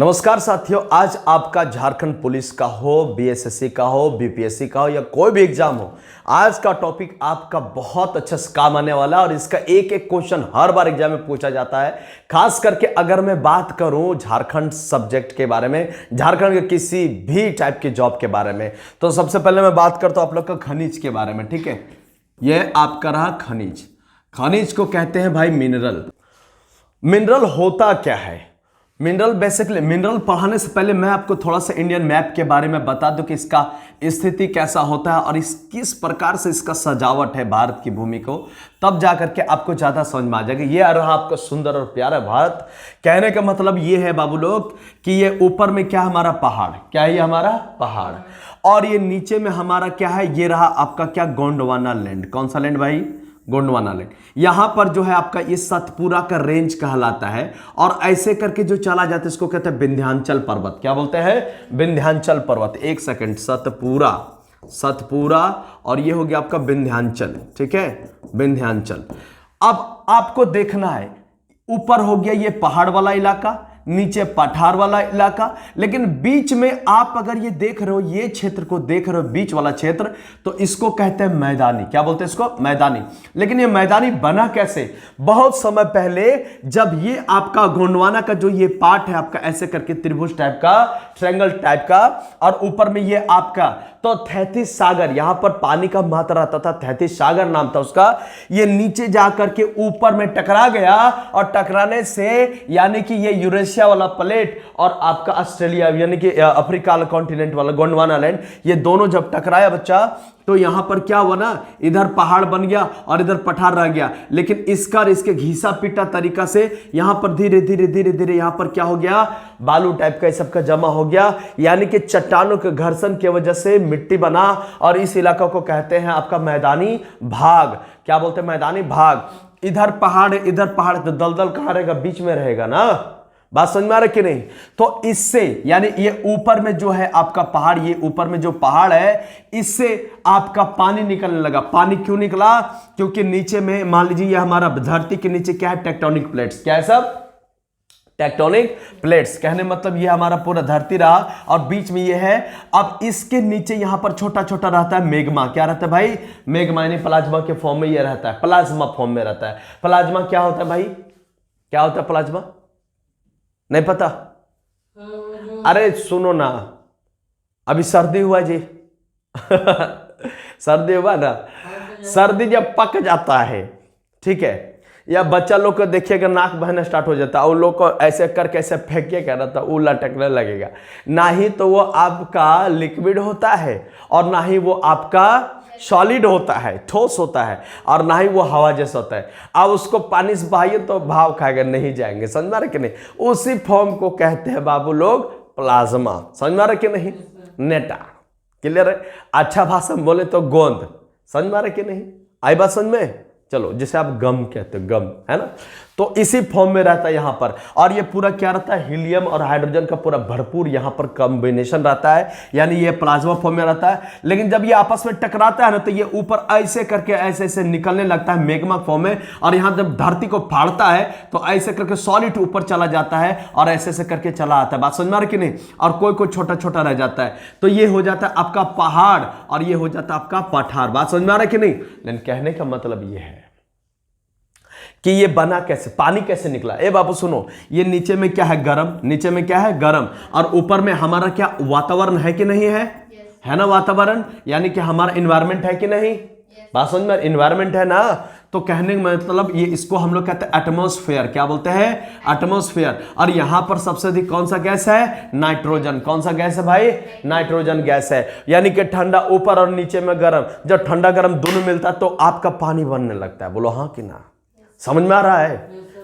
नमस्कार साथियों, आज आपका झारखंड पुलिस का हो, बीएसएससी का हो, बीपीएससी का हो या कोई भी एग्जाम हो, आज का टॉपिक आपका बहुत अच्छा से काम आने वाला है और इसका एक एक क्वेश्चन हर बार एग्जाम में पूछा जाता है। खास करके अगर मैं बात करूं झारखंड सब्जेक्ट के बारे में, झारखंड के किसी भी टाइप के जॉब के बारे में, तो सबसे पहले मैं बात करता हूं आप लोग का खनिज के बारे में। ठीक है, यह आपका रहा खनिज। खनिज को कहते हैं भाई मिनरल। मिनरल होता क्या है? मिनरल बेसिकली, मिनरल पढ़ाने से पहले मैं आपको थोड़ा सा इंडियन मैप के बारे में बता दूं कि इसका स्थिति कैसा होता है और इस किस प्रकार से इसका सजावट है भारत की भूमि को, तब जाकर के आपको ज्यादा समझ में आ जाएगा। ये रहा आपका सुंदर और प्यारा भारत। कहने का मतलब ये है बाबू लोग कि ये ऊपर में क्या हमारा पहाड़, क्या है ये हमारा पहाड़, और ये नीचे में हमारा क्या है, ये रहा आपका क्या गोंडवाना लैंड। कौन सा लैंड भाई? गोंडवाना लैंड। यहां पर जो है आपका ये सतपुरा का रेंज कहलाता है और ऐसे करके जो चला जाता है इसको कहते हैं विंध्याचल पर्वत। क्या बोलते हैं? विंध्याचल पर्वत। एक सेकंड, सतपुरा, सतपुरा और ये हो गया आपका विंध्याचल। ठीक है, विंध्याचल। अब आपको देखना है, ऊपर हो गया ये पहाड़ वाला इलाका, नीचे पठार वाला इलाका, लेकिन बीच में आप अगर ये देख रहे हो, ये क्षेत्र को देख रहे हो, बीच वाला क्षेत्र, तो इसको कहते हैं मैदानी। क्या बोलते हैं इसको? मैदानी। लेकिन ये मैदानी बना कैसे? बहुत समय पहले जब ये आपका गोंडवाना का जो ये पार्ट है आपका ऐसे करके त्रिभुज टाइप का, ट्रायंगल टाइप का, और ऊपर में ये आपका तो थैतीस सागर, यहां पर पानी का मात्रा रहता था, थैतीस सागर नाम था उसका। ये नीचे जाकर के ऊपर में टकरा गया और टकराने से यानी कि ये यूरेशिया वाला प्लेट और आपका ऑस्ट्रेलिया यानी कि अफ्रीका कॉन्टिनेंट वाला गोंडवाना लैंड, ये दोनों जब टकराया बच्चा, तो यहां पर क्या हुआ ना, इधर पहाड़ बन गया और इधर पठार रह गया। लेकिन इसका इसके घिसा पिटा तरीका से यहां पर धीरे धीरे धीरे धीरे यहां पर क्या हो गया, बालू टाइप का सबका जमा हो गया, यानी कि चट्टानों के घर्षण की वजह से मिट्टी बना और इस इलाका को कहते हैं आपका मैदानी भाग। क्या बोलते हैं? मैदानी भाग। इधर पहाड़ इधर पहाड़, तो दलदल कहां रहेगा? बीच में रहेगा ना। बात समझ में आ रहा कि नहीं? तो इससे यानी ये ऊपर में जो है आपका पहाड़, ये ऊपर में जो पहाड़ है, इससे आपका पानी निकलने लगा। पानी क्यों निकला? क्योंकि नीचे में मान लीजिए ये हमारा धरती के नीचे क्या है, टेक्टोनिक प्लेट्स। क्या है सब? Tectonic plates. कहने मतलब ये हमारा पूरा धरती रहा और बीच में ये है। अब इसके नीचे यहां पर छोटा छोटा रहता है मेग्मा। क्या रहता है भाई? मेग्मा यानी प्लाज्मा के फॉर्म में ये रहता है, प्लाज्मा फॉर्म में रहता है। प्लाज्मा क्या होता है भाई? क्या होता है प्लाज्मा? नहीं पता? अरे सुनो ना, अभी सर्दी हुआ जी सर्दी हुआ ना, सर्दी जब पक जाता है, ठीक है, या बच्चा लोग को देखिएगा नाक बहना स्टार्ट हो जाता है, उन लोग को ऐसे करके ऐसे फेंके कर रहा था, वो लटकने लगेगा। ना ही तो वो आपका लिक्विड होता है और ना ही वो आपका सॉलिड होता है, ठोस होता है, और ना ही वो हवा जैसा होता है। अब उसको पानी से बहाइए तो भाव खाएगा, नहीं जाएंगे। समझ में आ रहा कि नहीं? उसी फॉर्म को कहते हैं बाबू लोग प्लाज्मा। समझ में आ रहा कि नहीं? नेटा। क्लियर है? अच्छा भाषा में बोले तो गोंद। समझ में आ रहा कि नहीं? आई बात समझ में? चलो, जिसे आप गम कहते हो, गम, है ना, तो इसी फॉर्म में रहता है यहां पर। और ये पूरा क्या रहता है? हीलियम और हाइड्रोजन का पूरा भरपूर यहां पर कॉम्बिनेशन रहता है, यानी ये प्लाज्मा फॉर्म में रहता है। लेकिन जब ये आपस में टकराता है ना, तो ये ऊपर ऐसे करके ऐसे ऐसे निकलने लगता है मेग्मा फॉर्म में, और यहां जब धरती को फाड़ता है तो ऐसे करके सॉलिड ऊपर चला जाता है और ऐसे ऐसे करके चला आता है। बात समझ में आ रही कि नहीं? और कोई कोई छोटा छोटा रह जाता है, तो ये हो जाता है आपका पहाड़ और ये हो जाता है आपका पठार। बात समझ में आ रहा है कि नहीं? लेकिन कहने का मतलब ये है कि ये बना कैसे, पानी कैसे निकला। ए बाबू सुनो, ये नीचे में क्या है? गरम। नीचे में क्या है? गरम। और ऊपर में हमारा क्या वातावरण है कि नहीं है? है ना वातावरण, यानी कि हमारा इन्वायरमेंट है कि नहीं? बात समझ में? इन्वायरमेंट है ना। तो कहने का मतलब ये, इसको हम लोग कहते हैं एटमॉस्फेयर। क्या बोलते हैं? एटमॉस्फेयर। और यहां पर सबसे अधिक कौन सा गैस है? नाइट्रोजन। कौन सा गैस है भाई? नाइट्रोजन गैस है। यानी कि ठंडा ऊपर और नीचे में गर्म, जब ठंडा गर्म दोनों मिलता है तो आपका पानी बनने लगता है। बोलो हाँ कि ना? समझ में आ रहा है?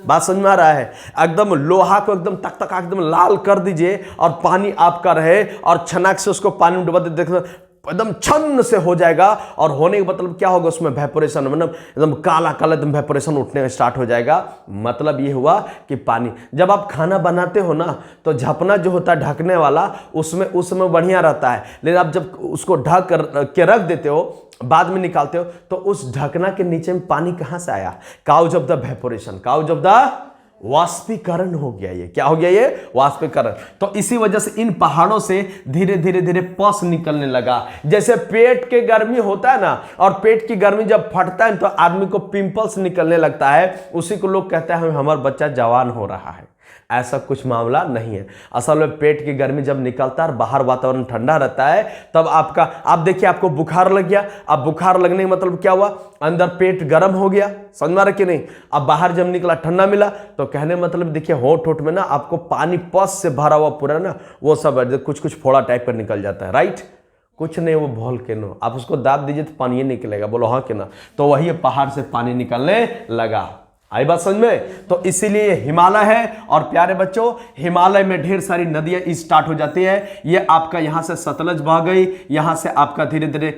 बात समझ में आ रहा है? एकदम लोहा को एकदम तक तक एकदम लाल कर दीजिए और पानी आपका रहे, और छनाक से उसको पानी में डुबा दे, देखो एकदम छन्न से हो जाएगा। और होने का मतलब क्या होगा? उसमें वेपोरेशन, मतलब एकदम काला काला एकदम वेपोरेशन उठने स्टार्ट हो जाएगा। मतलब ये हुआ कि पानी, जब आप खाना बनाते हो ना, तो झपना जो होता है ढकने वाला, उसमें बढ़िया रहता है। लेकिन आप जब उसको ढक के रख देते हो, बाद में निकालते हो, तो उस ढकना के नीचे में पानी कहां से आया? Cause of the evaporation. Cause of the वाष्पीकरण हो गया। ये क्या हो गया? ये वाष्पीकरण। तो इसी वजह से इन पहाड़ों से धीरे धीरे धीरे पस निकलने लगा। जैसे पेट के गर्मी होता है ना, और पेट की गर्मी जब फटता है तो आदमी को पिंपल्स निकलने लगता है, उसी को लोग कहते हैं हमारा बच्चा जवान हो रहा है। ऐसा कुछ मामला नहीं है। असल में पेट की गर्मी जब निकलता है और बाहर वातावरण ठंडा रहता है, तब आप देखिए आपको बुखार लग गया। अब बुखार लगने का मतलब क्या हुआ? अंदर पेट गर्म हो गया, समझ में आ रहा कि नहीं? अब बाहर जब निकला ठंडा मिला, तो कहने मतलब देखिए होंठ होंठ में ना आपको पानी पस से भरा हुआ पूरा ना वो सब कुछ कुछ फोड़ा टाइप का निकल जाता है, राइट? कुछ नहीं, वो वोल्केनो। आप उसको दाब दीजिए तो पानी निकलेगा। बोलो हाँ कि ना? तो वही पहाड़ से पानी निकलने लगा। आई बात समझ में? तो इसीलिए ये है। और प्यारे बच्चों, हिमालय में ढेर सारी नदियां स्टार्ट हो जाती है। ये आपका यहां से सतलज बह गई, यहां से आपका धीरे धीरे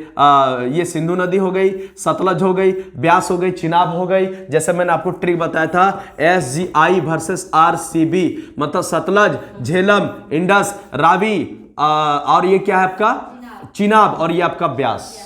ये सिंधु नदी हो गई, सतलज हो गई, ब्यास हो गई, चिनाब हो गई। जैसे मैंने आपको ट्रिक बताया था, SGI वर्सेस RCB, मतलब सतलज, झेलम, इंडस, रावी, और ये क्या है आपका चिनाब, और ये आपका ब्यास।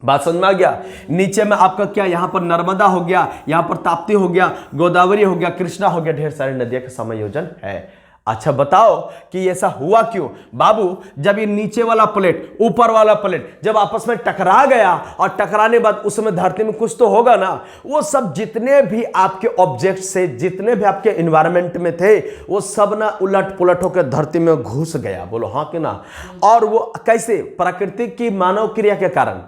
बात समझ में आ गया? नीचे में आपका क्या, यहां पर नर्मदा हो गया, यहां पर ताप्ती हो गया, गोदावरी हो गया, कृष्णा हो गया, ढेर सारी नदियों का संयोजन है। अच्छा बताओ कि ऐसा हुआ क्यों? बाबू, जब ये नीचे वाला प्लेट ऊपर वाला प्लेट जब आपस में टकरा गया, और टकराने बाद उसमें धरती में कुछ तो होगा ना, वो सब जितने भी आपके ऑब्जेक्ट से, जितने भी आपके एनवायरनमेंट में थे, वो सब ना उलट पुलट होकर धरती में घुस गया। बोलो हाँ कि ना? और वो कैसे? प्राकृतिक की मानव क्रिया के कारण,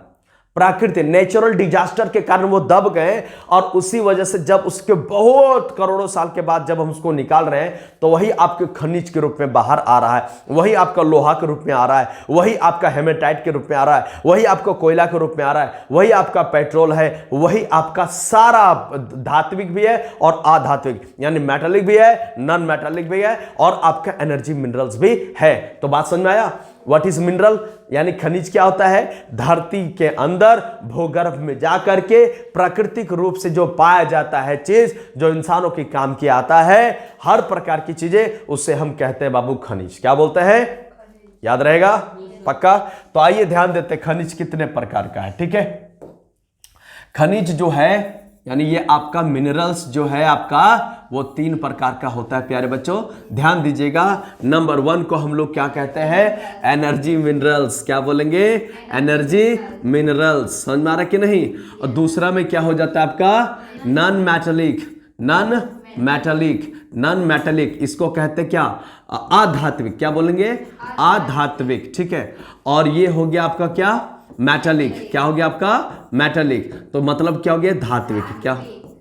प्राकृतिक नेचुरल डिजास्टर के कारण वो दब गए। और उसी वजह से जब उसके बहुत करोड़ों साल के बाद जब हम उसको निकाल रहे हैं, तो वही आपके खनिज के रूप में बाहर आ रहा है, वही आपका लोहा के रूप में आ रहा है, वही आपका हेमेटाइट के रूप में आ रहा है, वही आपका कोयला के रूप में आ रहा है, वही आपका पेट्रोल है, वही आपका सारा धात्विक भी है और अधात्विक, यानी मेटालिक भी है, नॉन मेटालिक भी है, और आपका एनर्जी मिनरल्स भी है। तो बात समझ में आया? What is mineral? यानी खनिज क्या होता है? धरती के अंदर भूगर्भ में जाकर के प्राकृतिक रूप से जो पाया जाता है चीज, जो इंसानों के काम की आता है, हर प्रकार की चीजें, उससे हम कहते हैं बाबू खनिज। क्या बोलते हैं? याद रहेगा? पक्का? तो आइए ध्यान देते खनिज कितने प्रकार का है। ठीक है, खनिज जो है यानी ये आपका मिनरल्स जो है आपका, वो 3 प्रकार का होता है। प्यारे बच्चों ध्यान दीजिएगा। नंबर 1 को हम लोग क्या कहते हैं? Energy minerals. क्या बोलेंगे? Energy minerals. समझ में आ रहा कि नहीं? और दूसरा में क्या हो जाता है आपका? Non metallic. Non metallic, non metallic, इसको कहते हैं क्या? अधात्विक। क्या बोलेंगे? अधात्विक। ठीक है, और ये हो गया आपका क्या? मेटालिक। क्या हो गया आपका? मेटालिक। तो मतलब क्या हो गया? धात्विक। क्या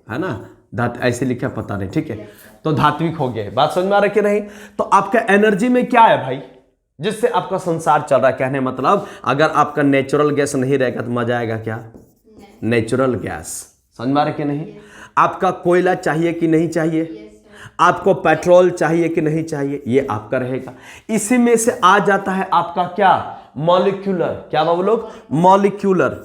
है ना? धात ऐसे लिखा पता नहीं। ठीक है, तो धात्विक हो गया। बात समझ में आ रहा है कि नहीं? तो आपका एनर्जी में क्या है भाई, जिससे आपका संसार चल रहा है? कहने मतलब अगर आपका नेचुरल गैस नहीं रहेगा तो मजा आएगा क्या? Natural gas. समझ में आ रहा है कि नहीं? आपका कोयला चाहिए कि नहीं चाहिए? आपको पेट्रोल चाहिए कि नहीं चाहिए? ये आपका रहेगा। इसी में से आ जाता है आपका क्या? मॉलिक्यूलर। क्या बाबू लोग? Molecular.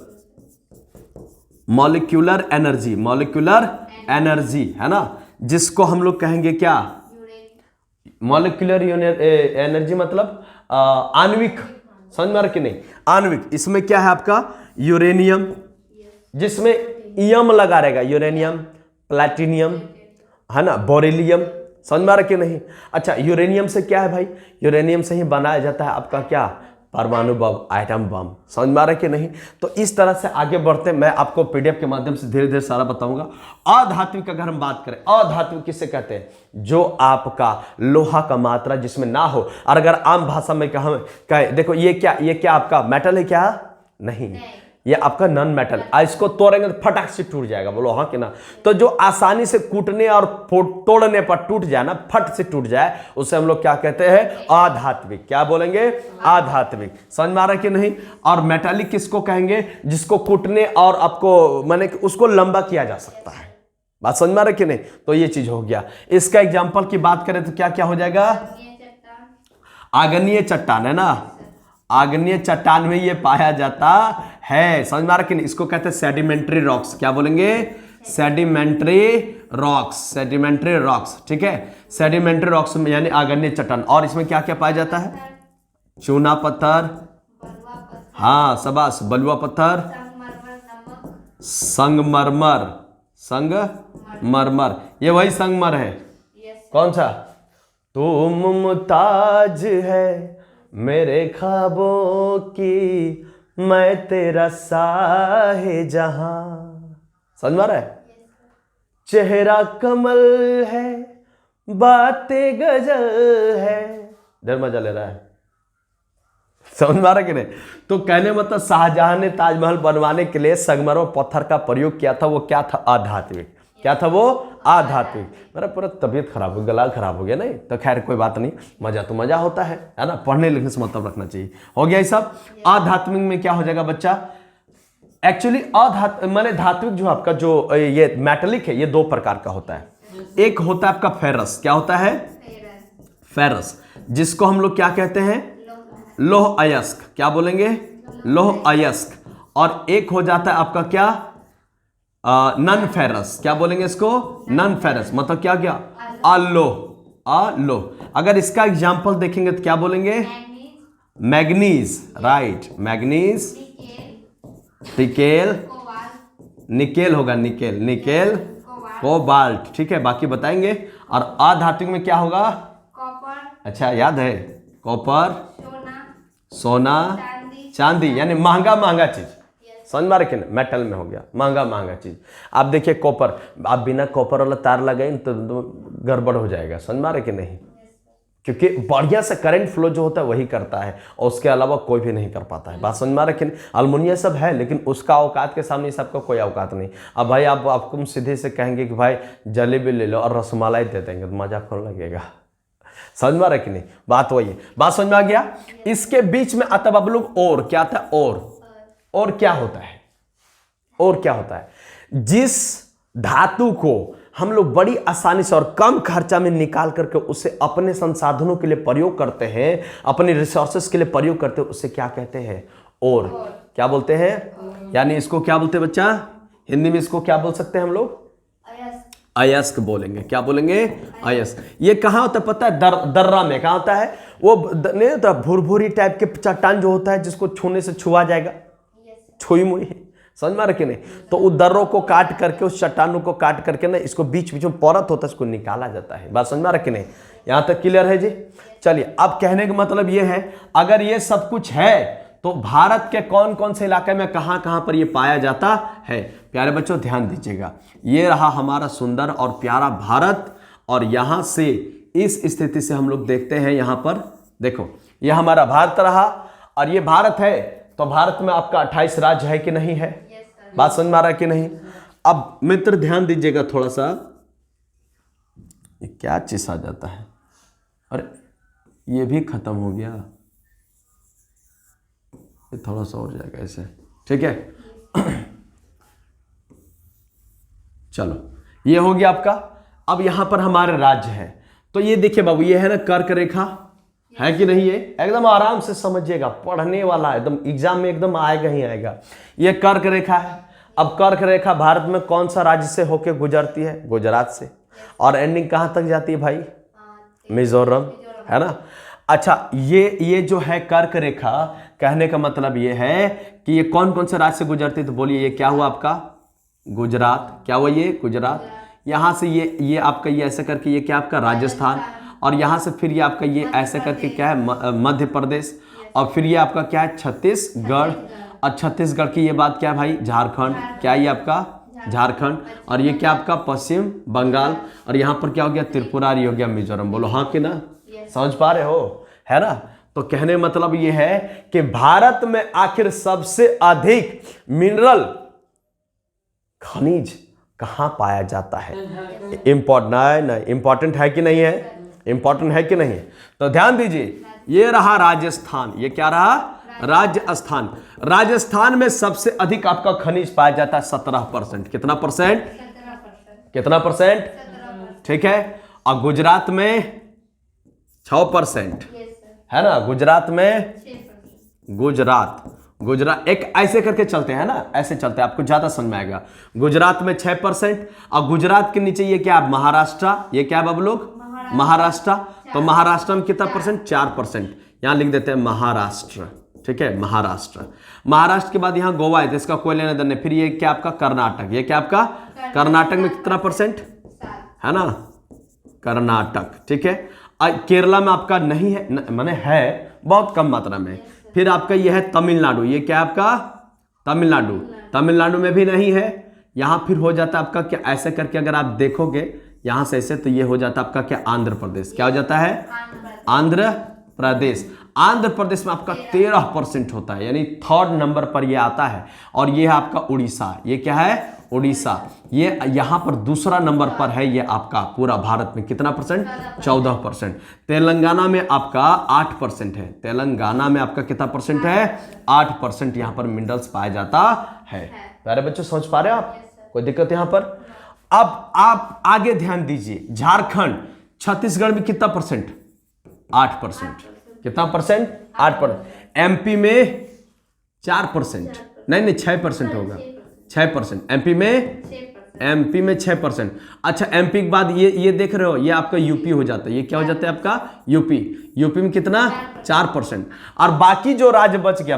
Molecular energy. Molecular energy है ना, जिसको हम लोग कहेंगे क्या? मॉलिक्यूलर एनर्जी मतलब आणविक। समझ में आ रहा कि नहीं? आणविक। इसमें क्या है आपका? यूरेनियम, जिसमें ईयम लगा रहेगा। यूरेनियम, प्लैटिनियम, है ना, बोरेलियम। समझ में आ रहा कि नहीं? अच्छा, यूरेनियम से क्या है भाई? यूरेनियम से ही बनाया जाता है आपका क्या? परमाणु बम, एटम बम। समझ में आ रहा है कि नहीं? तो इस तरह से आगे बढ़ते, मैं आपको पीडीएफ के माध्यम से धीरे धीरे सारा बताऊंगा। अधात्विक अगर हम बात करें, अधात्विक किसे कहते हैं? जो आपका लोहा का मात्रा जिसमें ना हो। और अगर आम भाषा में कहें, देखो ये क्या आपका मेटल है क्या? नहीं, ये आपका नॉन मेटल। इसको तोड़ेंगे तो फटाक से टूट जाएगा। बोलो हाँ कि ना? तो जो आसानी से कूटने और तोड़ने पर टूट जाए ना, फट से टूट जाए, उसे हम लोग क्या कहते हैं? अधात्विक। क्या बोलेंगे? अधात्विक। समझ में आ रहा है कि नहीं? और मेटालिक किसको कहेंगे? जिसको कूटने और आपको माने उसको लंबा किया जा सकता है। बात समझ में आ रहा है कि नहीं? तो ये चीज हो गया। इसका एग्जाम्पल की बात करें तो क्या क्या हो जाएगा? आग्नेय चट्टान है ना, आग्नेय चट्टान में ये पाया जाता है। समझ में आ रहा कि नहीं? इसको कहते हैं सेडिमेंट्री रॉक्स। क्या बोलेंगे? Sedimentary rocks. Sedimentary rocks. ठीक है, सेडिमेंट्री रॉक्स में यानी आग्नेय चट्टान। और इसमें क्या क्या पाया जाता है? चूना पत्थर, हाँ शाबाश, बलुआ पत्थर, संगमरमर। संगमरमर, ये वही संगमर है। कौन सा? तू मुमताज है मेरे ख्वाबों की, मैं तेरा साहे जहां। समझ में आ रहा है? चेहरा कमल है, बातें गजल है। डर मजा ले रहा है, समझ में आ रहा कि नहीं? तो कहने मतलब शाहजहां ने ताजमहल बनवाने के लिए संगमरमर और पत्थर का प्रयोग किया था। वो क्या था? आध्यात्मिक। क्या था वो? आध्यात्मिक। मेरा पूरा तबीयत खराब हो, गला खराब हो गया। नहीं तो खैर कोई बात नहीं, मजा तो मजा होता है ना, पढ़ने लिखने से मतलब रखना चाहिए। हो गया ये सब। आध्यात्मिक में क्या हो जाएगा बच्चा? एक्चुअली माने धात्विक जो आपका जो ये मेटलिक है, ये दो प्रकार का होता है। एक होता है आपका फेरस। क्या होता है? फेरस, जिसको हम लोग क्या कहते हैं? लोह अयस्क। क्या बोलेंगे? लोह अयस्क। और एक हो जाता है आपका क्या? Non ferrous. क्या बोलेंगे इसको? Non ferrous. मतलब क्या क्या? अलोह। अलोह। अगर इसका एग्जाम्पल देखेंगे तो क्या बोलेंगे? Manganese. Right, manganese, nickel, nickel होगा, निकेल, निकेल, कोबाल्ट। ठीक है, बाकी बताएंगे। और अधात्विक में क्या होगा? कॉपर। अच्छा, याद है? कॉपर, सोना, चांदी, यानी महंगा महंगा चीज। समझ में रखे ना? मेटल में हो गया महंगा महंगा चीज। आप देखिए कॉपर, आप बिना कॉपर वाला तार लगाए तो गड़बड़ हो जाएगा। समझ में रखे नहीं? क्योंकि बढ़िया से करंट फ्लो जो होता है वही करता है, और उसके अलावा कोई भी नहीं कर पाता है। बात समझ में रखे? अल्मुनियम सब है, लेकिन उसका औकात के सामने सबका कोई औकात नहीं। अब भाई आपको सीधे से कहेंगे कि भाई जलेबी ले लो और रसमलाई दे देंगे तो मजा कौन लगेगा? समझ में आ रहा है कि नहीं? बात वही है। बात समझ में आ गया? इसके बीच में आता अब लोग और क्या था? और क्या होता है? और क्या होता है? जिस धातु को हम लोग बड़ी आसानी से और कम खर्चा में निकाल करके उसे अपने संसाधनों के लिए प्रयोग करते हैं, अपने रिसोर्सेस के लिए प्रयोग करते हैं, उसे क्या कहते हैं? और। क्या बोलते हैं? यानी इसको क्या बोलते हैं बच्चा? हिंदी में इसको क्या बोल सकते हैं हम लोग? अयस्क बोलेंगे। क्या बोलेंगे? अयस्क। ये कहाँ होता है पता है? दर्रा में। कहाँ होता है? वो नहीं होता भूरभूरी टाइप के चट्टान जो होता है, जिसको छूने से छुआ जाएगा, छुई मुई। समझ में रखे नहीं? तो उस दर्रों को काट करके, उस चट्टानों को काट करके ना, इसको बीच बीच में परत होता है, इसको निकाला जाता है। बात समझ में रखे नहीं? यहां तक क्लियर है जी? चलिए, अब कहने का मतलब ये है, अगर ये सब कुछ है तो भारत के कौन कौन से इलाके में कहां कहां पर ये पाया जाता है? प्यारे बच्चों ध्यान दीजिएगा, ये रहा हमारा सुंदर और प्यारा भारत। और यहां से इस स्थिति से हम लोग देखते हैं, यहां पर देखो, ये हमारा भारत रहा, और ये भारत है। तो भारत में आपका 28 राज्य है कि नहीं है? बात समझ में आ रहा है कि नहीं? अब मित्र ध्यान दीजिएगा थोड़ा सा, ये क्या चीज आ जाता है? अरे ये भी खत्म हो गया, ये थोड़ा सा हो जाएगा ऐसे। ठीक है चलो, ये हो गया आपका। अब यहां पर हमारे राज्य है, तो ये देखिए बाबू, ये है ना कर्क रेखा, है कि नहीं? ये एकदम आराम से समझिएगा, पढ़ने वाला एकदम एग्जाम में एकदम आएगा ही आएगा। ये कर्क रेखा है। अब कर्क रेखा भारत में कौन सा राज्य से होकर गुजरती है? गुजरात से। और एंडिंग कहां तक जाती है भाई? मिजोरम, है ना? अच्छा, ये जो है कर्क रेखा, कहने का मतलब ये है कि ये कौन कौन से राज्य से गुजरती है? तो बोलिए, ये क्या हुआ आपका? गुजरात। क्या हुआ? ये गुजरात। यहां से ये आपका, ये ऐसे करके ये क्या आपका? राजस्थान। और यहां से फिर ये आपका ये ऐसे करके क्या है? मध्य प्रदेश। और फिर ये आपका क्या है? छत्तीसगढ़। और छत्तीसगढ़ की ये बात क्या है भाई? झारखंड। क्या ये आपका? झारखंड। और ये क्या आपका? पश्चिम बंगाल। और यहां पर क्या हो गया? त्रिपुरा, हो गया मिजोरम। बोलो हाँ कि ना? समझ पा रहे हो? है ना? तो कहने मतलब ये है कि भारत में आखिर सबसे अधिक मिनरल खनिज कहां पाया जाता है? इंपॉर्टेंट है कि नहीं है? इंपॉर्टेंट है कि नहीं? तो ध्यान दीजिए, ये रहा राजस्थान। ये क्या रहा? राजस्थान। राजस्थान में सबसे अधिक आपका खनिज पाया जाता है 17%। कितना परसेंट? कितना परसेंट? ठीक है। और गुजरात में 6%, है ना? गुजरात में गुजरात एक ऐसे करके चलते हैं ना, ऐसे चलते हैं, आपको ज्यादा समझ में आएगा। गुजरात में 6%। और गुजरात के नीचे ये क्या? महाराष्ट्र। ये क्या बाबू लोग? महाराष्ट्र। तो महाराष्ट्र में कितना परसेंट? 4%। यहां लिख देते हैं महाराष्ट्र। ठीक है, महाराष्ट्र। महाराष्ट्र के बाद यहाँ गोवा है, तो इसका कोई लेना देना नहीं। फिर ये क्या आपका कर्नाटक, ये क्या आपका कर्नाटक में कितना परसेंट है ना, कर्नाटक, ठीक है। केरला में आपका नहीं है, माने है बहुत कम मात्रा में। फिर आपका ये है तमिलनाडु, ये क्या आपका तमिलनाडु, तमिलनाडु में भी नहीं है। यहाँ फिर हो जाता है आपका क्या, ऐसे करके अगर आप देखोगे यहाँ से ऐसे, तो ये हो जाता है आपका क्या, आंध्र प्रदेश। क्या हो जाता है, आंध्र प्रदेश। आंध्र प्रदेश में आपका 13% होता है, यानी 3rd नंबर पर ये आता है। और ये है आपका उड़ीसा, ये क्या है, उड़ीसा, ये यहाँ पर 2रा नंबर पर है। ये आपका पूरा भारत में कितना परसेंट, 14%। तेलंगाना में आपका 8% है, तेलंगाना में आपका कितना परसेंट है, 8% यहाँ पर मिनरल्स पाया जाता है। प्यारे बच्चों समझ पा रहे हो आप, कोई दिक्कत यहाँ पर? अब आप आगे ध्यान दीजिए, झारखंड, छत्तीसगढ़ में कितना परसेंट, 8%। कितना परसेंट, 8%। एमपी में 4%, नहीं 6% होगा, 6%। एमपी में 6%। अच्छा, एमपी के बाद ये देख रहे हो, ये आपका यूपी हो जाता है। ये क्या हो जाता है आपका, यूपी में कितना, 4%। और बाकी जो राज्य बच गया,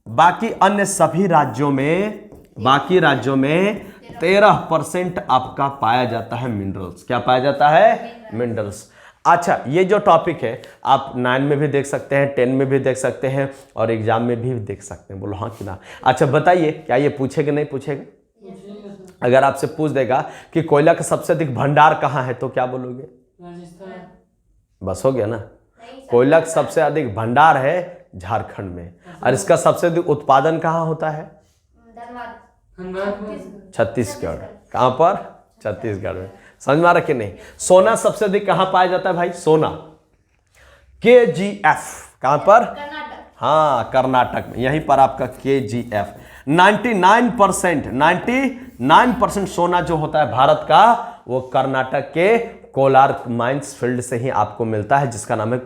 बाकी अन्य सभी राज्यों में, बाकी राज्यों में 13% आपका पाया जाता है मिनरल्स। क्या पाया जाता है, मिनरल्स। अच्छा, ये जो टॉपिक है आप 9 में भी देख सकते हैं, 10 में भी देख सकते हैं, और एग्जाम में भी देख सकते हैं। बोलो हाँ कि ना? अच्छा बताइए, क्या ये पूछेगा नहीं पूछेगा? अगर आपसे पूछ देगा कि कोयला का सबसे अधिक भंडार कहाँ है, तो क्या बोलोगे? राजस्थान। बस हो गया ना। कोयला का सबसे अधिक भंडार है झारखंड में, और इसका सबसे अधिक उत्पादन कहाँ होता है? छत्तीसगढ़। कहाँ पर? छत्तीसगढ़ में। समझ में आ रहा कि नहीं? सोना सबसे अधिक कहां पाया जाता है भाई? सोना KGF कहां पर? हाँ, कर्नाटक में, यहीं पर आपका KGF। 99% सोना जो होता है भारत का, वो कर्नाटक के कोलार माइंस फील्ड से ही आपको मिलता है, जिसका नाम है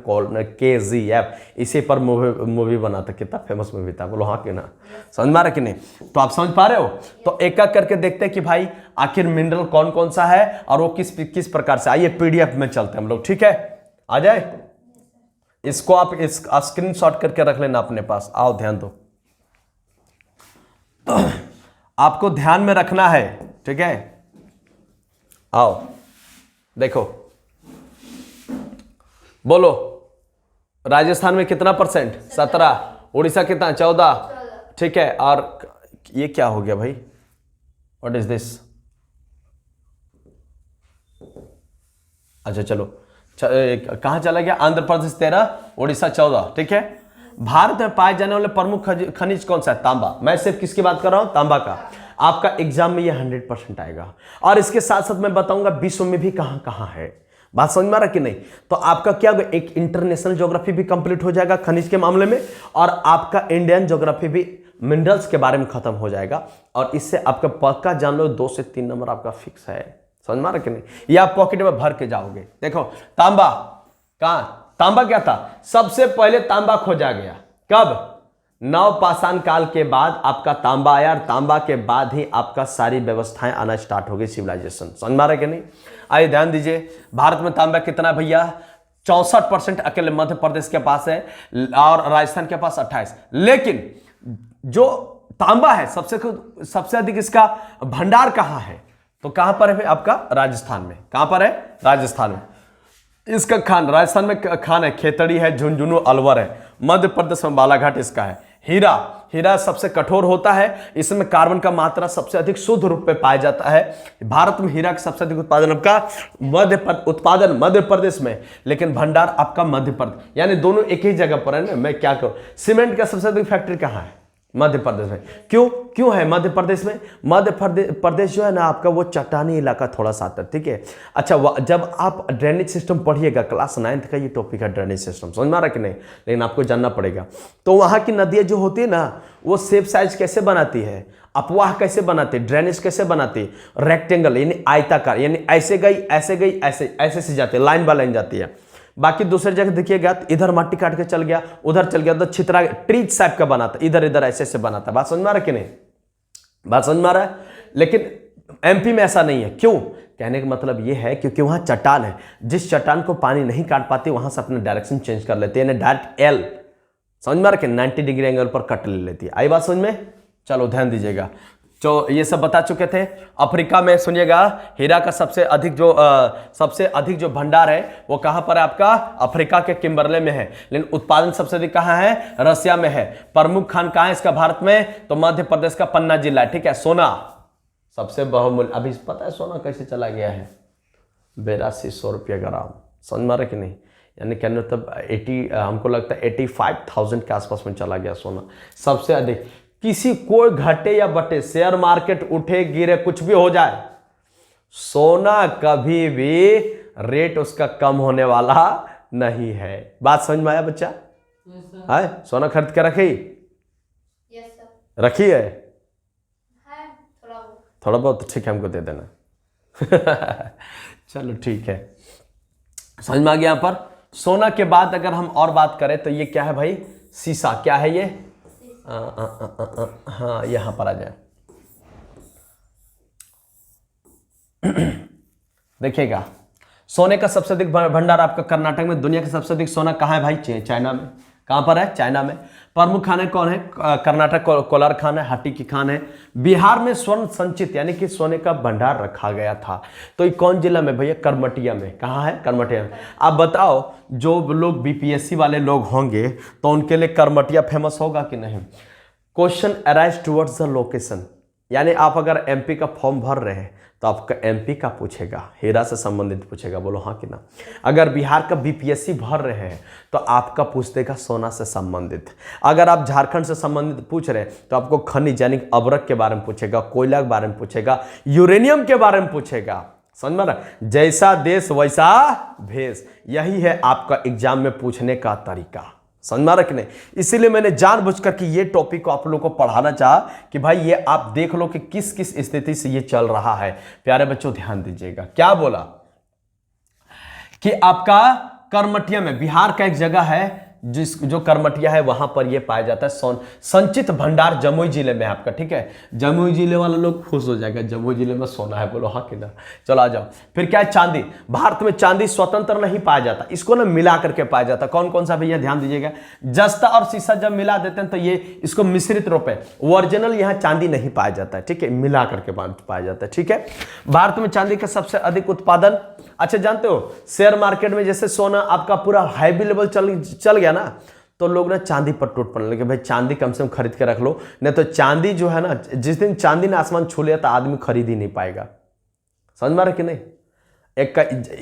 KGF। इसी पर मूवी बना था, कितना फेमस मूवी था, बोलो हाँ कि ना? समझ में आ रहा कि नहीं? तो आप समझ पा रहे हो? तो एक एक करके देखते हैं कि भाई आखिर मिनरल कौन कौन सा है और वो किस प्रकार से। आइए PDF में चलते हैं हम लोग, ठीक है? आ जाए, इसको आप इस स्क्रीनशॉट करके रख लेना अपने पास। आओ ध्यान दो, आपको ध्यान में रखना है, ठीक है? आओ देखो, बोलो राजस्थान में कितना परसेंट? 17। उड़ीसा कितना? 14, ठीक है। और ये क्या हो गया भाई, व्हाट इज दिस? अच्छा चलो, कहां चला गया? आंध्र प्रदेश 13, उड़ीसा 14, ठीक है। भारत में पाए जाने वाले प्रमुख खनिज कौन सा है? तांबा। मैं सिर्फ किसकी बात कर रहा हूं? तांबा का। आपका एग्जाम में ये 100% आएगा। और इसके साथ साथ मैं बताऊंगा विश्व में भी कहां कहां है। बात समझ में आ रहा कि नहीं? तो आपका क्या होगा, एक इंटरनेशनल ज्योग्राफी भी कंप्लीट हो जाएगा खनिज के मामले में, और आपका इंडियन ज्योग्राफी भी मिनरल्स के बारे में खत्म हो जाएगा। और इससे आपका पक्का जान लो 2 से 3 नंबर आपका फिक्स है। समझ में आ रहा कि नहीं? ये आप पॉकेट में भर के जाओगे। देखो तांबा, कहां तांबा क्या था? सबसे पहले तांबा खोजा गया कब? नवपाषाण काल के बाद आपका तांबा आया, और तांबा के बाद ही आपका सारी व्यवस्थाएं आना स्टार्ट हो गई, सिविलाइजेशन। समझ में आ रहा है कि नहीं? आइए ध्यान दीजिए, भारत में तांबा कितना भैया? 64% अकेले मध्य प्रदेश के पास है, और राजस्थान के पास 28। लेकिन जो तांबा है सबसे अधिक इसका भंडार कहां है? तो कहां पर है आपका? राजस्थान में। कहां पर है? राजस्थान में। इसका खान, राजस्थान में खान है, खेतड़ी है, झुंझुनू, अलवर है। मध्य प्रदेश में बालाघाट इसका है। हीरा सबसे कठोर होता है, इसमें कार्बन का मात्रा सबसे अधिक शुद्ध रूप में पाया जाता है। भारत में हीरा का सबसे अधिक उत्पादन आपका मध्य प्रदेश में, लेकिन भंडार आपका मध्य प्रदेश, यानी दोनों एक ही जगह पर है ना। मैं क्या करूं, सीमेंट का सबसे अधिक फैक्ट्री कहां है? मध्य प्रदेश में। क्यों है मध्य प्रदेश में? मध्य प्रदेश जो है ना आपका, वो चट्टानी इलाका थोड़ा सा आता है, ठीक है। अच्छा, जब आप ड्रेनेज सिस्टम पढ़िएगा, क्लास 9th का ये टॉपिक है, ड्रेनेज सिस्टम। समझ में आ रहा कि नहीं? लेकिन आपको जानना पड़ेगा। तो वहां की नदियां जो होती है ना, वो शेप साइज कैसे बनाती है, अपवाह कैसे बनाती है, ड्रेनेज कैसे बनाती है? रेक्टेंगल, यानी आयताकार, यानी ऐसे गई, ऐसे से जाती है, लाइन बाय लाइन जाती है। बाकी दूसरी जगह देखिएगा, इधर माटी काट के चल गया, उधर चल गया, उधर छितरा ट्रीज टाइप का बनाता, इधर ऐसे बनाता। बात समझ में आ रहा है कि नहीं? बात समझ में आ रहा है? लेकिन MP में ऐसा नहीं है। क्यों? कहने का मतलब यह है क्योंकि वहां चट्टान है, जिस चट्टान को पानी नहीं काट पाती वहां से अपना डायरेक्शन चेंज कर लेते हैं, डायरेक्ट L समझ में आ रहा है? 90 डिग्री एंगल पर कट ले लेती है। आई बात समझ में? चलो ध्यान दीजिएगा। तो ये सब बता चुके थे। अफ्रीका में सुनिएगा हीरा का सबसे अधिक जो भंडार है वो कहां पर है आपका? अफ्रीका के किम्बरले में है। लेकिन उत्पादन सबसे अधिक कहां है? रसिया में है। प्रमुख खान कहां है इसका भारत में? तो मध्य प्रदेश का पन्ना जिला है। ठीक है। सोना सबसे बहुमूल्य, अभी पता है सोना कैसे चला गया है? 8200 रुपये ग्राम। समझ में आ रहा कि नहीं? यानी कहने मतलब 80, हमको लगता है 85,000 के आसपास में चला गया सोना सबसे अधिक। किसी कोई घटे या बटे, शेयर मार्केट उठे गिरे कुछ भी हो जाए, सोना कभी भी रेट उसका कम होने वाला नहीं है। बात समझ में आया बच्चा? है सोना खरीद के रखी? रखी है थोड़ा बहुत? ठीक है, हमको दे देना। चलो ठीक है, समझ में आ गया। यहाँ पर सोना के बाद अगर हम और बात करें तो ये क्या है भाई? शीशा। क्या है ये? हाँ, यहां पर आ जाए। देखिएगा, सोने का सबसे अधिक भंडार आपका कर्नाटक में। दुनिया का सबसे अधिक सोना कहाँ है भाई? चाइना में। कहां पर है? चाइना में। प्रमुख खान कौन है? कर्नाटक कोलार खान है, हाटी की खान है। बिहार में स्वर्ण संचित यानी कि सोने का भंडार रखा गया था। तो ये कौन जिला में भैया? करमटिया में। कहाँ है? करमटिया में। आप बताओ, जो लोग बीपीएससी वाले लोग होंगे तो उनके लिए करमटिया फेमस होगा कि नहीं? Question arise towards the location, यानी आप अगर एमपी का फॉर्म भर रहे हैं तो आपका एमपी का पूछेगा, हीरा से संबंधित पूछेगा। बोलो हाँ कि ना? अगर बिहार का बीपीएससी भर रहे हैं तो आपका पूछ देगा सोना से संबंधित। अगर आप झारखंड से संबंधित पूछ रहे हैं तो आपको खनिज यानी अबरक के बारे में पूछेगा, कोयला के बारे में पूछेगा, यूरेनियम के बारे में पूछेगा। समझ में रहा? जैसा देश वैसा भेष, यही है आपका एग्जाम में पूछने का तरीका। समझ में आ रहा कि नहीं? इसीलिए मैंने जानबूझकर के ये टॉपिक को आप लोगों को पढ़ाना चाहा कि भाई ये आप देख लो कि किस किस स्थिति से ये चल रहा है। प्यारे बच्चों ध्यान दीजिएगा, क्या बोला कि आपका करमटिया में, बिहार का एक जगह है जो करमटिया है, वहां पर ये पाया जाता है संचित भंडार जमुई जिले में आपका। ठीक है, जमुई जिले वाले लोग खुश हो जाएगा, जमुई जिले में सोना है। बोलो हाँ कि ना? चलो आ जाओ। फिर क्या है? चांदी। भारत में चांदी स्वतंत्र नहीं पाया जाता, इसको ना मिला करके पाया जाता। कौन कौन सा भैया? ध्यान दीजिएगा। जस्ता और शीशा जब मिला देते हैं तो ये इसको मिश्रित रूप है। ओरिजिनल यहाँ चांदी नहीं पाया जाता है। ठीक है, मिला करके पाया जाता है। ठीक है, भारत में चांदी का सबसे अधिक उत्पादन। अच्छा, जानते हो शेयर मार्केट में जैसे सोना आपका पूरा हाई लेवल चल गया ना, तो लोग ना चांदी पर टूट पड़ने लगे। भाई चांदी कम से कम खरीद के रख लो, नहीं तो चांदी जो है ना, जिस दिन चांदी ने आसमान छू लिया तो आदमी खरीद ही नहीं पाएगा। समझ में आ रहा कि नहीं?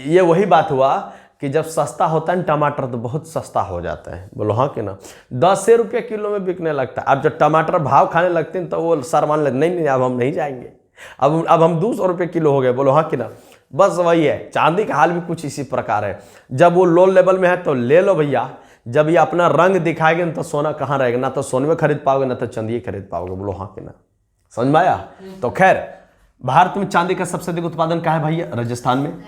ये वही बात हुआ कि जब सस्ता होता है टमाटर तो बहुत सस्ता हो जाता है। बोलो हाँ कि ना? 10 रुपये किलो में बिकने लगता है। अब जब टमाटर भाव खाने लगते हैं तो वो सर मान लेते नहीं, अब हम नहीं जाएंगे, अब हम 200 रुपये किलो हो गए। बोलो हाँ कि ना? बस वही है, चांदी का हाल भी कुछ इसी प्रकार है। जब वो लो लेवल में है तो ले लो भैया, जब ये अपना रंग दिखाएगा तो सोना कहाँ रहेगा? ना तो सोने में खरीद पाओगे, ना तो चांदी खरीद पाओगे। बोलो हाँ कि ना? समझ में आया? तो खैर, भारत में चांदी का सबसे अधिक उत्पादन कहाँ है भैया? राजस्थान में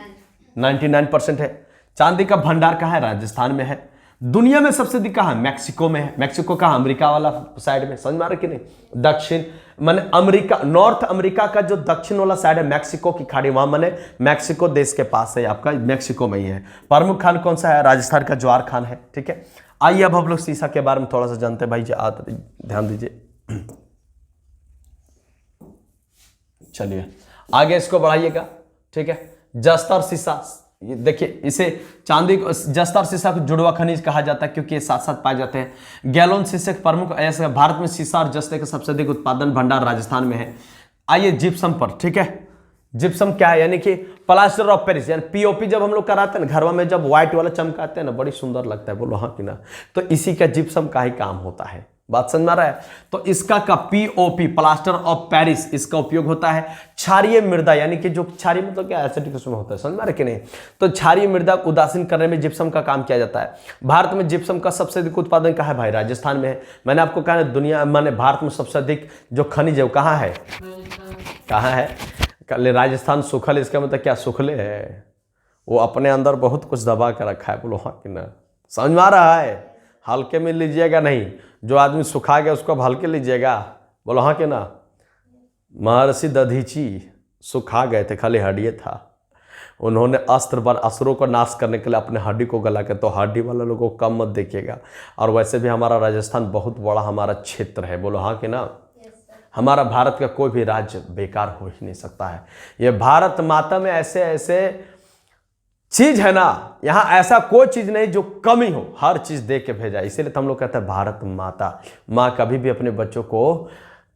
99% है। चांदी का भंडार कहाँ है? राजस्थान में है। दुनिया में सबसे अधिक कहाँ है? मैक्सिको में है। मैक्सिको कहाँ? अमेरिका वाला साइड में। समझ में आ रहा कि नहीं? दक्षिण माने अमेरिका, नॉर्थ अमेरिका का जो दक्षिण वाला साइड है, मैक्सिको की खाड़ी, वहां माने मैक्सिको देश के पास है आपका, मैक्सिको में ही है। प्रमुख खान कौन सा है? राजस्थान का ज्वार खान है। ठीक है, आइए अब हम लोग शीशा के बारे में थोड़ा सा जानते हैं भाई, ध्यान दीजिए। चलिए आगे इसको बढ़ाइएगा। ठीक है, जस्ता और शीशा, ये देखिए, इसे चांदी को, जस्ता और शीशा को जुड़वा खनिज कहा जाता है क्योंकि ये साथ साथ पाए जाते हैं। गैलोन शीशे के प्रमुख, ऐसे भारत में शीशा और जस्ते का सबसे अधिक उत्पादन भंडार राजस्थान में है। आइए जिप्सम पर। ठीक है, जिप्सम क्या है? यानी कि प्लास्टर ऑफ पेरिस, यानी पीओपी जब हम लोग कराते हैं ना घरवा में, जब व्हाइट वाला चमकाते हैं ना, बड़ी सुंदर लगता है। बोलो हाँ कि ना? तो इसी का जिप्सम का ही काम होता है। बात समझ में आ रहा है? तो इसका का पीओपी, प्लास्टर ऑफ पेरिस, इसका उपयोग होता है। क्षारीय मृदा, यानी कि जो क्षारीय मतलब क्या एसिडिक उसमें होता है, समझ में आ रहा है कि नहीं? तो क्षारीय मृदा को उदासीन करने में जिप्सम का काम किया जाता है। भारत में जिप्सम का सबसे अधिक उत्पादन कहाँ है भाई? राजस्थान में है। मैंने आपको कहा दुनिया माने भारत में सबसे अधिक जो खनिज है वो कहाँ है? कहाँ है? राजस्थान। सुखल, इसका मतलब क्या? सुखले है, वो अपने अंदर बहुत कुछ दबा कर रखा है। बोलो हाँ कि ना? समझ में आ रहा है? हल्के में लीजिएगा नहीं, जो आदमी सुखा गया उसको अब हल्के लीजिएगा। बोलो हाँ कि ना? महर्षि दधीची सुखा गए थे, खाली हड्डिये था, उन्होंने अस्त्र बन असुरों को नाश करने के लिए अपने हड्डी को गला के, तो हड्डी वाले लोगों को कम मत देखिएगा। और वैसे भी हमारा राजस्थान बहुत बड़ा हमारा क्षेत्र है, बोलो हाँ कि ना। हमारा भारत का कोई भी राज्य बेकार हो ही नहीं सकता है। ये भारत माता में ऐसे ऐसे चीज है ना, यहाँ ऐसा कोई चीज नहीं जो कमी हो, हर चीज दे के भेजा। इसीलिए तो हम लोग कहते हैं भारत माता। माँ कभी भी अपने बच्चों को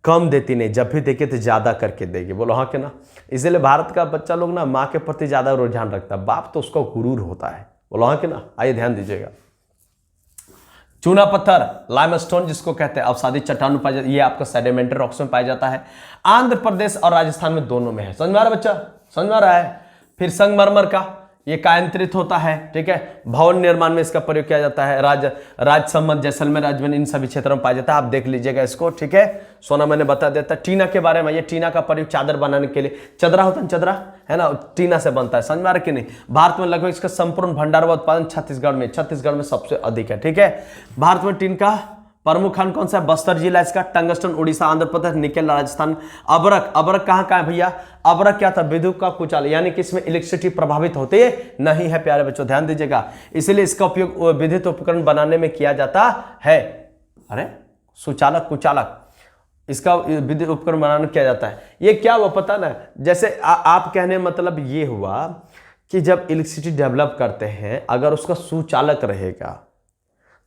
कम देती नहीं, जब भी देखे तो ज्यादा करके देगी, बोलो हाँ कि ना। इसीलिए भारत का बच्चा लोग ना माँ के प्रति ज्यादा रुझान रखता है, बाप तो उसका गुरूर होता है, बोलो हाँ कि ना। आइए ध्यान दीजिएगा। चूना पत्थर लाइमस्टोन जिसको कहते हैं अवसादी चट्टान में पाया जाता है, ये आपका सेडिमेंट्री रॉक्स में पाया जाता है। आंध्र प्रदेश और राजस्थान में दोनों में है। समझ में आ रहा है बच्चा, समझ में आ रहा है। फिर संगमरमर का ये कायांतरित होता है, ठीक है। भवन निर्माण में इसका प्रयोग किया जाता है। राजसमंद जैसलमेर राजवन इन सभी क्षेत्रों में पाया जाता है, आप देख लीजिएगा इसको, ठीक है। सोना मैंने बता देता। टीना के बारे में, ये टीना का प्रयोग चादर बनाने के लिए, चदरा होता है, चदरा है ना, टीना से बनता है। समझ में आ रहा कि नहीं। भारत में लगभग इसका संपूर्ण भंडार व उत्पादन छत्तीसगढ़ में सबसे अधिक है, ठीक है। भारत में टीन का प्रमुख खान कौन सा है? बस्तर जिला इसका, टंगस्टन उड़ीसा, आंध्र प्रदेश, निकेल राजस्थान। अबरक, अबरक कहाँ है भैया? अबरक क्या था? विद्युत का कुचाल, यानी कि इसमें इलेक्ट्रिसिटी प्रभावित होती नहीं है प्यारे बच्चों, ध्यान दीजिएगा। इसलिए इसका उपयोग विद्युत उपकरण बनाने में किया जाता है। अरे सुचालक कुचालक, इसका विद्युत उपकरण बनाने में किया जाता है। ये क्या हुआ पता ना, जैसे आप कहने मतलब ये हुआ कि जब इलेक्ट्रिसिटी डेवलप करते हैं, अगर उसका सुचालक रहेगा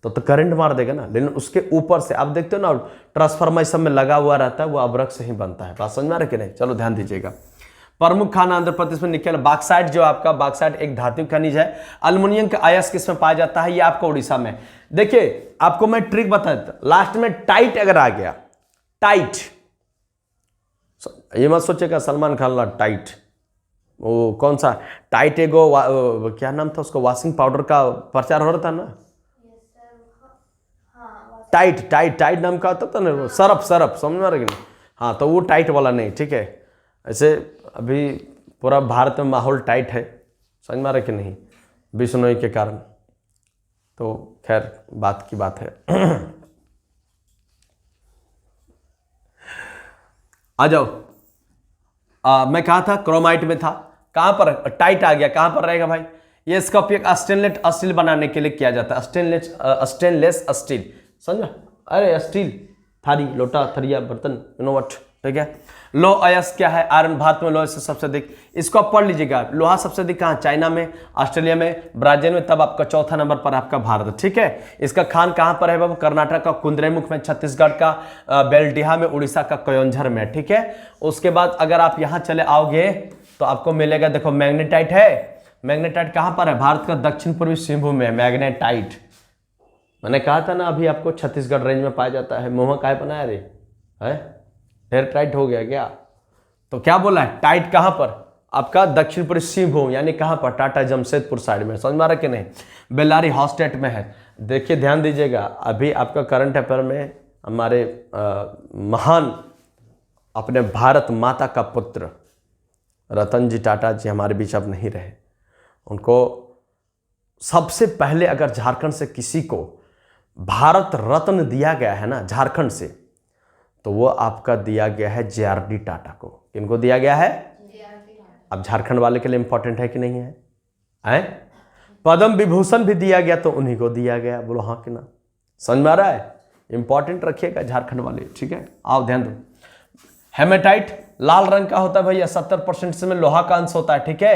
तो करंट मार देगा ना, लेकिन उसके ऊपर से आप देखते हो ना ट्रांसफार्मर सब में लगा हुआ रहता है, वो अबरक से ही बनता है। बात समझ में आ रहा है कि नहीं? चलो ध्यान दीजिएगा। प्रमुख खान आंध्र प्रदेश में निकेल। बॉक्साइट जो आपका, बॉक्साइट एक धातु खनिज है। अल्युमिनियम का अयस्क किसमें पाया जाता है? ये आपको उड़ीसा में। देखिए आपको मैं ट्रिक बता देता, लास्ट में टाइट अगर आ गया, टाइट, ये मत सोचेगा सलमान खान ला टाइट, वो कौन सा टाइट एगो क्या नाम था उसको, वॉशिंग पाउडर का प्रचार हो रहा था ना, टाइट टाइट टाइट नाम का होता था ना वो, सरफ सरफ, समझ में आ रहा है कि नहीं? हाँ, तो वो टाइट वाला नहीं, ठीक है। ऐसे अभी पूरा भारत में माहौल टाइट है, समझ में आ रहा है कि नहीं, बिश्नोई के कारण। तो खैर बात की बात है। आ जाओ। मैं कहा था क्रोमाइट में था, कहां पर टाइट आ गया, कहां पर रहेगा भाई? ये इसका उपयोग स्टेनलेस स्टील बनाने के लिए किया जाता है। स्टेनलेस स्टील, समझा? अरे स्टील, थारी लोटा थरिया बर्तन, यू नो व्हाट, ठीक है। लो अयस्क क्या है? आयरन। भारत में लोहा से सबसे अधिक, इसको आप पढ़ लीजिएगा। लोहा सबसे अधिक कहाँ? चाइना में, ऑस्ट्रेलिया में, ब्राजील में, तब आपका चौथा नंबर पर आपका भारत, ठीक है। इसका खान कहाँ पर है बाबू? कर्नाटक का कुंद्रेमुख में, छत्तीसगढ़ का बेलडीहा में, उड़ीसा का कयोंझर में, ठीक है। उसके बाद अगर आप यहाँ चले आओगे तो आपको मिलेगा, देखो मैग्नेटाइट है। मैग्नेटाइट कहाँ पर है? भारत का दक्षिण पूर्वी सिंहभूम में मैग्नेटाइट। मैंने कहा था ना अभी आपको, छत्तीसगढ़ रेंज में पाया जाता है। मुंह काय बनाया रे है, हेयर टाइट हो गया क्या? तो क्या बोला है? टाइट कहां पर? आपका दक्षिण पूर्वी सिंहभूम, यानी कहां पर? टाटा जमशेदपुर साइड में, समझ में आ रहा कि नहीं? बेल्लारी हॉस्टेट में है। देखिए ध्यान दीजिएगा, अभी आपका करंट अफेयर में हमारे महान अपने भारत माता का पुत्र रतन जी टाटा जी हमारे बीच अब नहीं रहे। उनको सबसे पहले अगर झारखंड से किसी को भारत रत्न दिया गया है ना, झारखंड से, तो वो आपका दिया गया है JRD टाटा को। किनको दिया गया है? अब झारखंड वाले के लिए इंपॉर्टेंट है कि नहीं है? पद्म विभूषण भी दिया गया तो उन्हीं को दिया गया, बोलो हाँ कि ना? समझ में आ रहा है? इंपॉर्टेंट रखिएगा झारखंड वाले, ठीक है। आओ ध्यान दो। हेमेटाइट लाल रंग का होता है भैया, 70% से में लोहा का अंश होता है, ठीक है।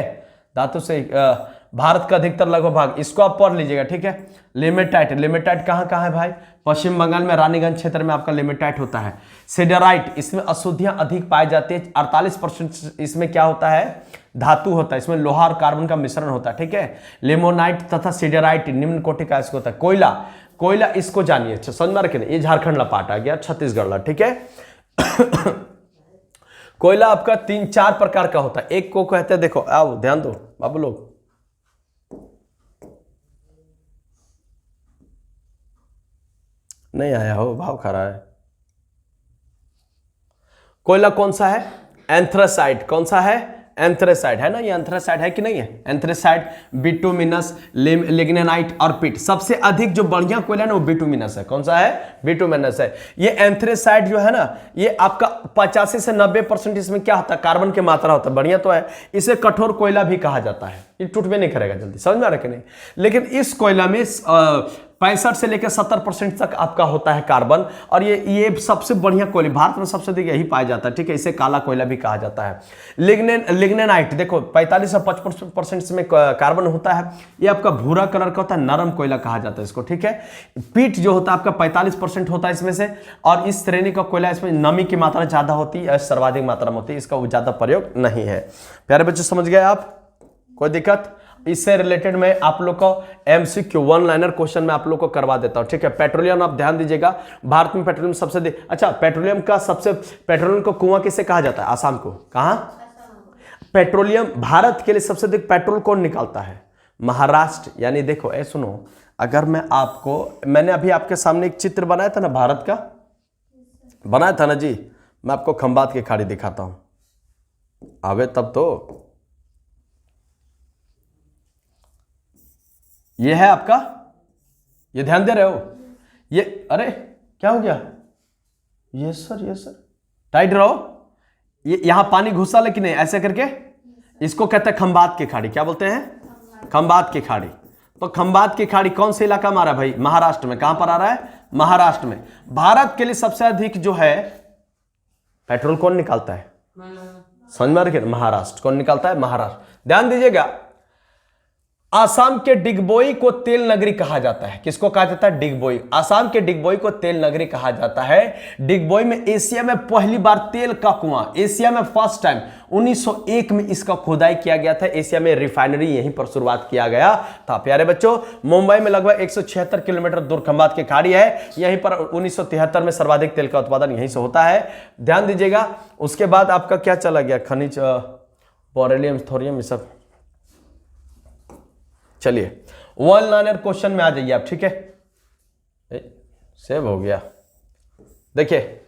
धातु से भारत का अधिकतर लगभग भाग, इसको आप पढ़ लीजिएगा, ठीक है। लिमेटाइट, लिमेटाइट कहाँ कहाँ है भाई? पश्चिम बंगाल में रानीगंज क्षेत्र में आपका लिमेटाइट होता है। सिडराइट, इसमें अशुद्धियां अधिक पाई जाती है। 48% इसमें क्या होता है? धातु होता है, इसमें लोहा और कार्बन का मिश्रण होता है, ठीक है। लिमोनाइट तथा सिडराइट निम्न कोटि का इसको होता है। कोयला, कोयला इसको जानिए, समझ में आ रहा है? ये झारखंड ला पार्ट आ गया, छत्तीसगढ़ ला, ठीक है। कोयला आपका 3-4 प्रकार का होता है। एक को कहते हैं, देखो आओ ध्यान दो बाबू लोग, नहीं आया हो, भाव खा रहा है। कोयला कौन सा है? एंथ्रासाइट। कौन सा है? एंथ्रेसाइड है ना, ये एंथ्रेसाइड है कि नहीं है, एंथ्रेसाइड, बिटुमिनस, लिग्नेनाइट और पिट। सबसे अधिक जो बढ़िया कोयला है ना वो बिटुमिनस है। कौन सा है? बिटुमिनस है। ये एंथ्रेसाइड जो है ना, ये आपका 85 से 90% इसमें क्या होता है, कार्बन की मात्रा होता है। बढ़िया तो है। इसे कठोर कोयला भी कहा जाता है, ये टूट भी नहीं करेगा जल्दी, समझ में आ रहा है कि नहीं। लेकिन इस कोयला में 65 से लेकर 70% तक आपका होता है कार्बन, और ये सबसे बढ़िया कोयला भारत में सबसे अधिक यही पाया जाता है, ठीक है। इसे काला कोयला भी कहा जाता है। लिग्नेनाइट देखो 45 से 55% में कार्बन होता है, ये आपका भूरा कलर का होता है, नरम कोयला कहा जाता है इसको, ठीक है। पीट जो होता है आपका 45% होता है इसमें से, और इस श्रेणी का कोयला इसमें नमी की मात्रा ज्यादा होती है, सर्वाधिक मात्रा में होती है, इसका ज्यादा प्रयोग नहीं है। प्यारे बच्चों समझ गए आप, कोई दिक्कत? इससे रिलेटेड मैं आप लोग को एमसीक्यू 1 लाइनर क्वेश्चन में आप लोग को करवा देता हूं, ठीक है। पेट्रोलियम आप ध्यान दीजिएगा, भारत में पेट्रोलियम सबसे अच्छा, पेट्रोलियम को कुआं किसे कहा जाता है? आसाम को। कहां? पेट्रोलियम, भारत के लिए सबसे अधिक पेट्रोल कौन निकालता है? महाराष्ट्र। यानी देखो सुनो, अगर मैंने अभी आपके सामने एक चित्र बनाया था ना, भारत का बनाया था ना जी, मैं आपको खंबात की खाड़ी दिखाता हूं, आवे तब तो। ये है आपका, ये ध्यान दे रहे हो? ये अरे क्या हो गया? यस सर, टाइट रहो। ये यहां पानी घुसा लेकिन नहीं, ऐसे करके इसको कहते हैं खंबात की खाड़ी। क्या बोलते हैं? खंबात की खाड़ी। तो खंबात की खाड़ी कौन से इलाका में आ रहा है भाई? महाराष्ट्र में। कहां पर आ रहा है? महाराष्ट्र में। भारत के लिए सबसे अधिक जो है पेट्रोल कौन निकालता है? समझ में आ रही है? महाराष्ट्र। कौन निकालता है? महाराष्ट्र। ध्यान दीजिएगा, आसाम के डिगबोई को तेल नगरी कहा जाता है। किसको कहा जाता है? डिगबोई। आसाम के डिगबोई को तेल नगरी कहा जाता है। डिगबोई में एशिया में पहली बार तेल का कुआं, एशिया में फर्स्ट टाइम 1901 में इसका खुदाई किया गया था। एशिया में रिफाइनरी यहीं पर शुरुआत किया गया था। प्यारे बच्चों, मुंबई में लगभग 176 किलोमीटर दूर खंबात की खाड़ी है, यहीं पर 1973 में सर्वाधिक तेल का उत्पादन यहीं से होता है। ध्यान दीजिएगा। उसके बाद आपका क्या चला गया? खनिज, बोरेलियम, थोरियम, ये सब। चलिए 1 लाइनर क्वेश्चन में आ जाइए आप, ठीक है। सेव हो गया। देखिए,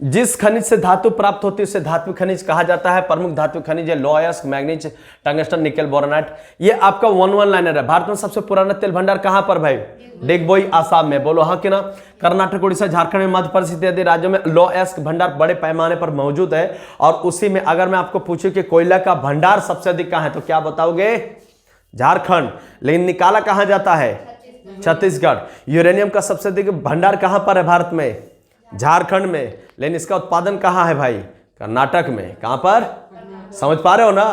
जिस खनिज से धातु प्राप्त होती है उसे धातु खनिज कहा जाता है। प्रमुख धातु खनिज है लोहायस्क, मैग्नीज, टंगस्टन, निकेल, बोरोनाइट। ये आपका 1 लाइनर है। भारत में सबसे पुराना तेल भंडार कहां पर भाई? डिगबोई, आसाम में। बोलो हाँ कि ना? कर्नाटक, उड़ीसा, झारखंड में, मध्य प्रदेश इत्यादि राज्यों में लोहायस्क भंडार बड़े पैमाने पर मौजूद है। और उसी में अगर मैं आपको पूछूं कि कोयला का भंडार सबसे अधिक कहां है, तो क्या बताओगे? झारखंड। लेकिन निकाला कहां जाता है? छत्तीसगढ़। यूरेनियम का सबसे अधिक भंडार कहां पर है भारत में? झारखंड में। लेकिन इसका उत्पादन कहां है भाई? कर्नाटक में। कहां पर? समझ पा रहे हो ना?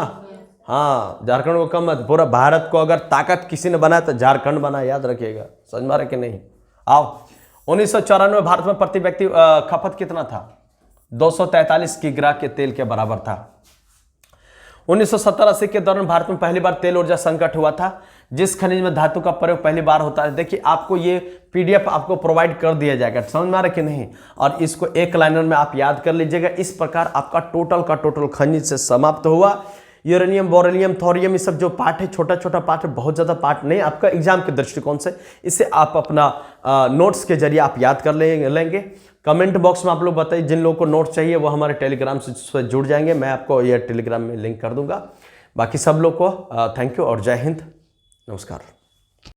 हाँ, झारखंड को कम मत, पूरा भारत को अगर ताकत किसी ने बनाया तो झारखंड बना, याद रखिएगा। समझ पा रहे कि नहीं? आओ, 1994 में भारत में प्रति व्यक्ति खपत कितना था? 243 किग्रा के तेल के बराबर था। 1970-80 के दौरान भारत में पहली बार तेल ऊर्जा संकट हुआ था। जिस खनिज में धातु का प्रयोग पहली बार होता है, देखिए आपको ये पीडीएफ आपको प्रोवाइड कर दिया जाएगा, समझ में आ रहा है कि नहीं? और इसको 1 लाइनर में आप याद कर लीजिएगा। इस प्रकार आपका टोटल का टोटल खनिज से समाप्त हुआ। यूरेनियम, बोरेलियम, थोरियम, ये सब जो पार्ट है, छोटा छोटा पार्ट है, बहुत ज्यादा पार्ट नहीं आपका एग्जाम के दृष्टिकोण से। इसे आप अपना नोट्स के जरिए आप याद कर लेंगे। कमेंट बॉक्स में आप लोग बताइए, जिन लोगों को नोट चाहिए वो हमारे टेलीग्राम से जुड़ जाएंगे, मैं आपको ये टेलीग्राम में लिंक कर दूंगा। बाकी सब लोग को थैंक यू और जय हिंद, नमस्कार।